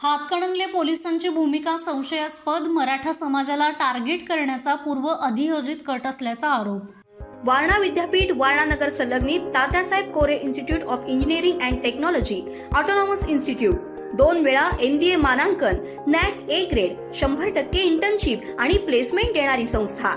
हातकणंगले पोलिसांची भूमिका संशयास्पद, मराठा समाजाला टार्गेट करण्याचा पूर्व अधियोजित कट असल्याचा आरोप. वारणा विद्यापीठ, वारणा नगर संलग्नित Tatyasaheb Kore institute of engineering and technology autonomous institute, 2 वेळा MBA मानांकन, NAC A ग्रेड, 100% इंटर्नशिप आणि प्लेसमेंट देणारी संस्था.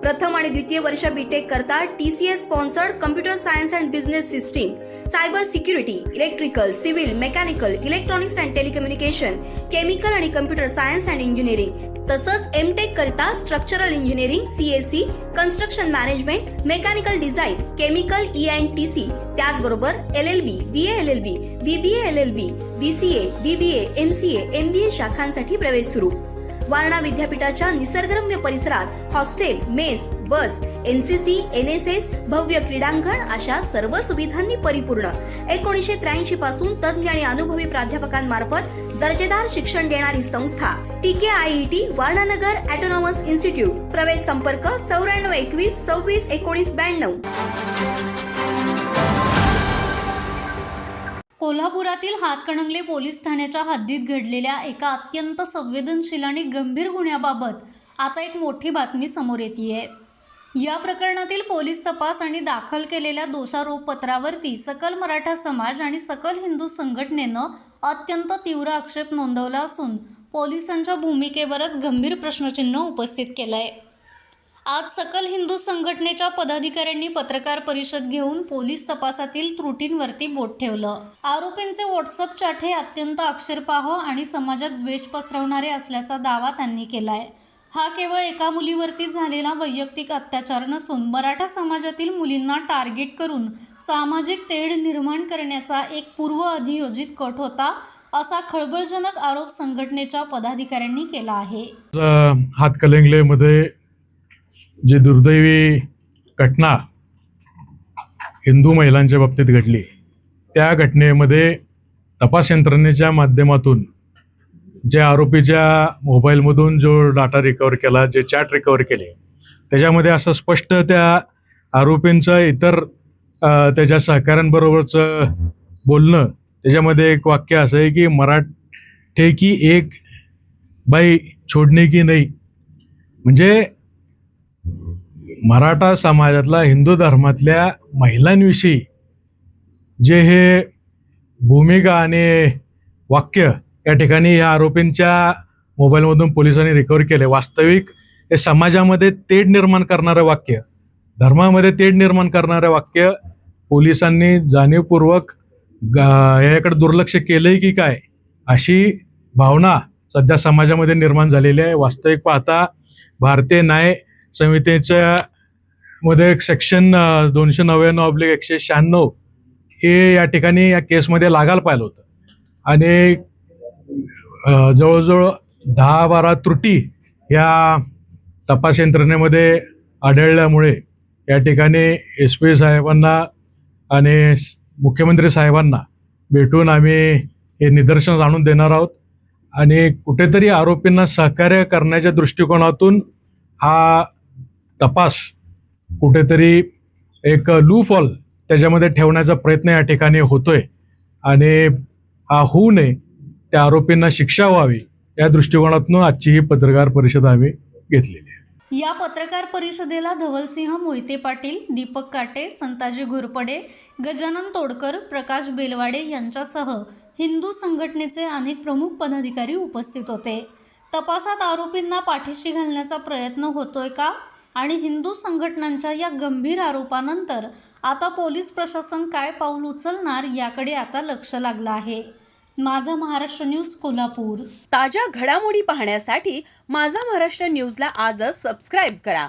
प्रथम आणि द्वितीय वर्ष बीटेक करता TCS sponsored computer science and business system, cyber security, electrical, civil, mechanical, electronics and telecommunication, chemical आणि कम्प्युटर सायन्स अँड इंजिनिअरिंग, तसंच MTech करता structural engineering, CSE, construction management, mechanical design, chemical ENTC, त्याचबरोबर LLB, BA LLB, BBA LLB, BCA, BBA, MCA, MBA शाखांसाठी प्रवेश सुरू. वारणा विद्यापीठाच्या निसर्गरम्य परिसरात hostel, mess, बस, NCC, NSS, भव्य क्रीडांगण अशा सर्व सुविधांनी परिपूर्ण. 1983 पासून तज्ञ आणि अनुभवी प्राध्यापकांमार्फत दर्जेदार शिक्षण देणारी संस्था. TKIET Warananagar autonomous institute. प्रवेश संपर्क 94 21 26 19 92. कोल्हापुरातील हातकणंगले पोलीस ठाण्याच्या हद्दीत घडलेल्या एका अत्यंत संवेदनशील आणि गंभीर गुन्ह्याबाबत आता एक मोठी बातमी समोर येतेय. या प्रकरणातील पोलीस तपास आणि दाखल केलेल्या दोषारोपपत्रावरती सकल मराठा समाज आणि सकल हिंदू संघटनेनं अत्यंत तीव्र आक्षेप नोंदवला असून पोलिसांच्या भूमिकेवरच गंभीर प्रश्नचिन्ह उपस्थित केलंय. आज सकल हिंदू संघटनेच्या पदाधिकाऱ्यांनी पत्रकार परिषद घेऊन पोलीस तपासातील त्रुटींवरती बोट ठेवलं. आरोपींचे व्हॉट्सअप चॅट हे अत्यंत आक्षेपार्ह आणि समाजात द्वेष पसरवणारे असल्याचा दावा त्यांनी केलाय. हा केवळ एका मुलीवरती झालेला वैयक्तिक अत्याचार नसून मराठा समाजातील मुलींना टार्गेट करून सामाजिक तेढ निर्माण करण्याचा एक पूर्व अधियोजित कट होता, असा खळबळजनक आरोप संघटनेच्या पदाधिकाऱ्यांनी केला आहे. हातकणंगलेमध्ये जी दुर्दैवी घटना हिंदू महिलांच्या बाबतीत घडली, त्या घटनेमध्ये तपास यंत्रणेच्या माध्यमातून जे आरोपीच्या मोबाईलमधून जो डाटा रिकवर केला, जे चॅट रिकवर केले, त्याच्यामध्ये असं स्पष्ट त्या आरोपींचं इतर त्याच्या सहकाऱ्यांबरोबरचं बोलणं, त्याच्यामध्ये एक वाक्य असं आहे की मराठे की एक बाई छोडणे की नाही. म्हणजे मराठा समाजातला, हिंदू धर्मातल्या महिलांविषयी जे हे भूमिका आणि वाक्य या ठिकाणी या आरोपींच्या मोबाईलमधून पोलिसांनी रिकवर केले, वास्तविक हे समाजामध्ये तेढ निर्माण करणारं वाक्य, धर्मामध्ये तेढ निर्माण करणारं वाक्य पोलिसांनी जाणीवपूर्वक याकडे दुर्लक्ष केलंय की काय, अशी भावना सध्या समाजामध्ये निर्माण झालेली आहे. वास्तविक पाहता भारतीय न्याय संहितेच्या मध्ये सेक्शन 299/196 हे या ठिकाणी या केसमध्ये लागायला पाहिलं होतं आणि जवळजवळ 10-12 त्रुटी या तपास यंत्रणेमध्ये आढळल्यामुळे या ठिकाणी SP साहेबांना आणि मुख्यमंत्री साहेबांना भेटून आम्ही हे निदर्शनास आणून देणार आहोत आणि कुठेतरी आरोपींना सहकार्य करण्याच्या दृष्टिकोनातून हा तपास कुठेतरी एक लूफॉल त्याच्यामध्ये ठेवण्याचा प्रयत्न या ठिकाणी होतोय आणि हा होऊ नये, त्या आरोपींना शिक्षा व्हावी या दृष्टिकोनातून आजची ही पत्रकार परिषद आम्ही घेतलेली आहे. या पत्रकार परिषदेला धवलसिंह मोहिते पाटील, दीपक काटे, संताजी घोरपडे, गजानन तोडकर, प्रकाश बेलवाडे यांच्यासह हिंदू संघटनेचे अनेक प्रमुख पदाधिकारी उपस्थित होते. तपासात आरोपींना पाठीशी घालण्याचा प्रयत्न होतोय का आणि हिंदू संघटनांच्या या गंभीर आरोपानंतर आता पोलीस प्रशासन काय पाऊल उचलणार याकडे आता लक्ष लागलं आहे. माझा महाराष्ट्र न्यूज, कोल्हापूर. ताज्या घडामोडी पाहण्यासाठी माझा महाराष्ट्र न्यूजला आजच सबस्क्राईब करा.